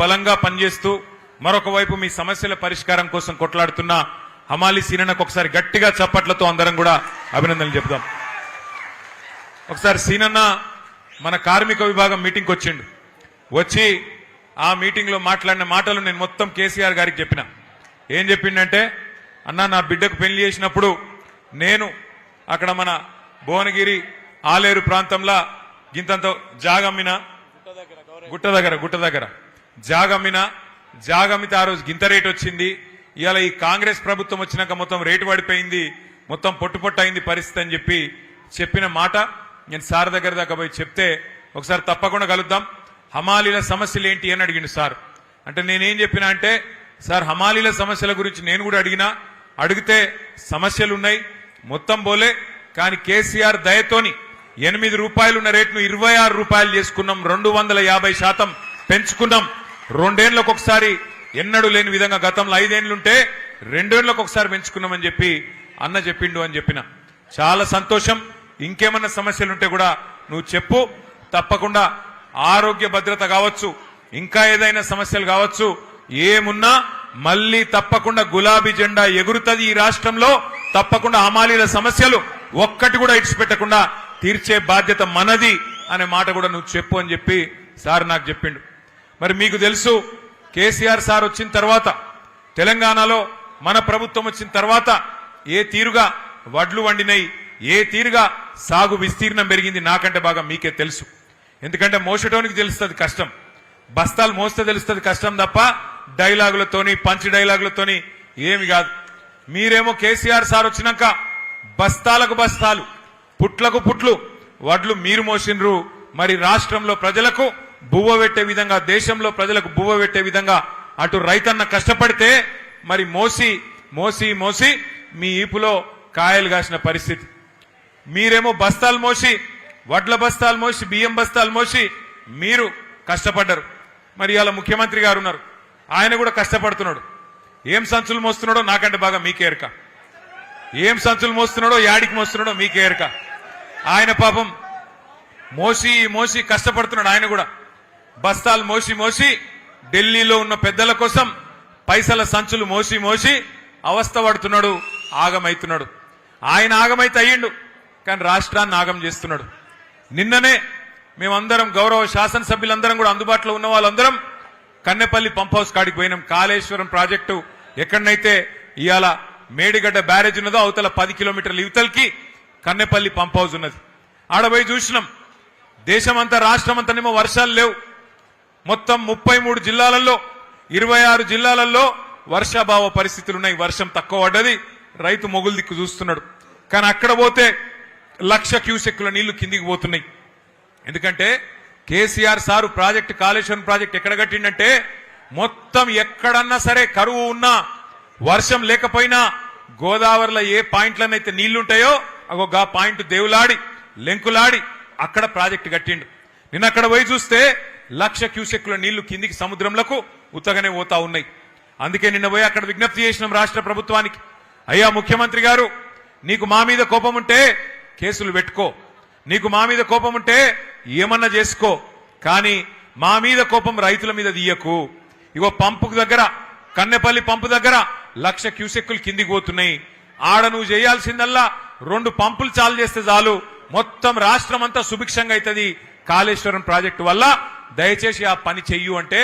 బలంగా పనిచేస్తూ మరొక వైపు మీ సమస్యల పరిష్కారం కోసం కొట్లాడుతున్న హమాలి సీనన్నకు ఒకసారి గట్టిగా చప్పట్లతో అందరం కూడా అభినందనలు చెప్దాం. ఒకసారి సీనన్న మన కార్మిక విభాగం మీటింగ్కి వచ్చిండు. వచ్చి ఆ మీటింగ్ లో మాట్లాడిన మాటలు నేను మొత్తం కేసీఆర్ గారికి చెప్పిన. ఏం చెప్పిండంటే, అన్న నా బిడ్డకు పెళ్లి చేసినప్పుడు నేను అక్కడ మన భువనగిరి ఆలేరు ప్రాంతంలో గింతంతో జాగమ్మిన గుట్ట దగ్గర జాగమ్మితే ఆ రోజు గింత రేటు వచ్చింది. ఇవాళ ఈ కాంగ్రెస్ ప్రభుత్వం వచ్చినాక మొత్తం రేటు పడిపోయింది, మొత్తం పొట్టు అయింది పరిస్థితి అని చెప్పిన మాట నేను సార్ దగ్గర దాకా పోయి చెప్తే, ఒకసారి తప్పకుండా కలుద్దాం, హమాలీల సమస్యలు ఏంటి అని అడిగిండు సార్. అంటే నేనేం చెప్పినా అంటే, సార్ హమాలీల సమస్యల గురించి నేను కూడా అడిగితే సమస్యలు ఉన్నాయి మొత్తం పోలే, కానీ కేసీఆర్ దయతోని 8 రూపాయలు ఉన్న రేటును 26 రూపాయలు చేసుకున్నాం, 250% పెంచుకున్నాం. 2 ఏళ్లకు ఒకసారి ఎన్నడూ లేని విధంగా గతంలో 5 ఏళ్లుంటే 2 ఏళ్లకు ఒకసారి పెంచుకున్నామని చెప్పి అన్న చెప్పిండు అని చెప్పిన. చాలా సంతోషం. ఇంకేమన్నా సమస్యలుంటే కూడా నువ్వు చెప్పు, తప్పకుండా ఆరోగ్య భద్రత కావచ్చు, ఇంకా ఏదైనా సమస్యలు కావచ్చు, ఏమున్నా మళ్ళీ తప్పకుండా గులాబీ జెండా ఎగురుతుంది ఈ రాష్ట్రంలో. తప్పకుండా హమాలీల సమస్యలు ఒక్కటి కూడా ఇడిచిపెట్టకుండా తీర్చే బాధ్యత మనది అనే మాట కూడా నువ్వు చెప్పు అని చెప్పి సార్ నాకు చెప్పిండు. మరి మీకు తెలుసు, కేసీఆర్ సార్ వచ్చిన తర్వాత తెలంగాణలో మన ప్రభుత్వం వచ్చిన తర్వాత ఏ తీరుగా వడ్లు వండినాయి, ఏ తీరుగా సాగు విస్తీర్ణం పెరిగింది నాకంటే బాగా మీకే తెలుసు. ఎందుకంటే మోసటోనికి తెలుస్తుంది కష్టం, బస్తాలు మోస్తే తెలుస్తుంది కష్టం తప్ప డైలాగులతోని పంచ్ డైలాగులతోని ఏమి కాదు. మీరేమో కేసీఆర్ సార్ వచ్చినాక బస్తాలకు బస్తాలు పుట్లకు పుట్లు వడ్లు మీరు మోసిండ్రు. మరి రాష్ట్రంలో ప్రజలకు బువ్వ పెట్టే విధంగా, దేశంలో ప్రజలకు బువ్వ పెట్టే విధంగా అటు రైతన్న కష్టపడితే మరి మోసి మోసి మోసి మీ ఈపులో కాయలు కాసిన పరిస్థితి. మీరేమో బస్తాలు మోసి, వడ్ల బస్తాలు మోసి, బియ్యం బస్తాలు మోసి మీరు కష్టపడ్డారు. మరి ఇవాళ ముఖ్యమంత్రి గారు ఉన్నారు, ఆయన కూడా కష్టపడుతున్నాడు. ఏం సంచులు మోస్తున్నాడో నాకంటే బాగా మీకే ఎరక, ఏం సంచులు మోస్తున్నాడో యాడికి మోస్తున్నాడో మీకే ఎరక. ఆయన పాపం మోసి మోసి కష్టపడుతున్నాడు. ఆయన కూడా బస్తాలు మోసి మోసి ఢిల్లీలో ఉన్న పెద్దల కోసం పైసల సంచులు మోసి మోసి అవస్థ పడుతున్నాడు, ఆగమైతున్నాడు. ఆయన ఆగమైతే అయ్యిండు, కానీ రాష్ట్రాన్ని ఆగం చేస్తున్నాడు. నిన్ననే మేమందరం గౌరవ శాసనసభ్యులందరం కూడా అందుబాటులో ఉన్న వాళ్ళందరం కన్నెపల్లి పంప్ హౌస్ కాడికి పోయినాం. కాళేశ్వరం ప్రాజెక్టు ఎక్కడనైతే ఇవాళ మేడిగడ్డ బ్యారేజ్ ఉన్నదో అవతల 10 కిలోమీటర్ల యువతలకి కన్నెపల్లి పంప్ హౌస్ ఉన్నది. ఆడపోయి చూసినాం. దేశమంతా రాష్ట్రమంతానేమో వర్షాలు లేవు. మొత్తం 33 జిల్లాలలో 26 జిల్లాలలో వర్షాభావ పరిస్థితులు ఉన్నాయి. వర్షం తక్కువ పడ్డది, రైతు మొగులు దిక్కు చూస్తున్నాడు. కానీ అక్కడ పోతే 1,00,000 క్యూసెక్కుల నీళ్లు కిందికి పోతున్నాయి. ఎందుకంటే KCR sir project, Kaleshwaram project ఎక్కడ కట్టిండంటే, మొత్తం ఎక్కడన్నా సరే కరువు ఉన్నా వర్షం లేకపోయినా గోదావరిలో ఏ పాయింట్లనైతే నీళ్లుంటాయో అగో గా పాయింట్ దేవులాడి లెంకులాడి అక్కడ ప్రాజెక్టు కట్టిండు. నిన్న అక్కడ పోయి చూస్తే 1,00,000 క్యూసెక్కుల నీళ్లు కిందికి సముద్రంలకు ఉత్తగానే పోతా ఉన్నాయి. అందుకే నిన్న పోయి అక్కడ విజ్ఞప్తి చేసినాం రాష్ట్ర ప్రభుత్వానికి, అయ్యా ముఖ్యమంత్రి గారు, నీకు మా మీద కోపం ఉంటే కేసులు పెట్టుకో, నీకు మా మీద కోపం ఉంటే ఏమన్నా చేసుకో, కానీ మా మీద కోపం రైతుల మీద తీయకు. ఇగో పంపు దగ్గర, కన్నెపల్లి పంపు దగ్గర 1,00,000 క్యూసెక్కులు కిందికి పోతున్నాయి. ఆడ నువ్వు చేయాల్సిందల్లా 2 పంపులు చాలు చేస్తే చాలు, మొత్తం రాష్ట్రం అంతా సుభిక్షంగా అవుతుంది కాళేశ్వరం ప్రాజెక్టు వల్ల. దయచేసి ఆ పని చెయ్యు అంటే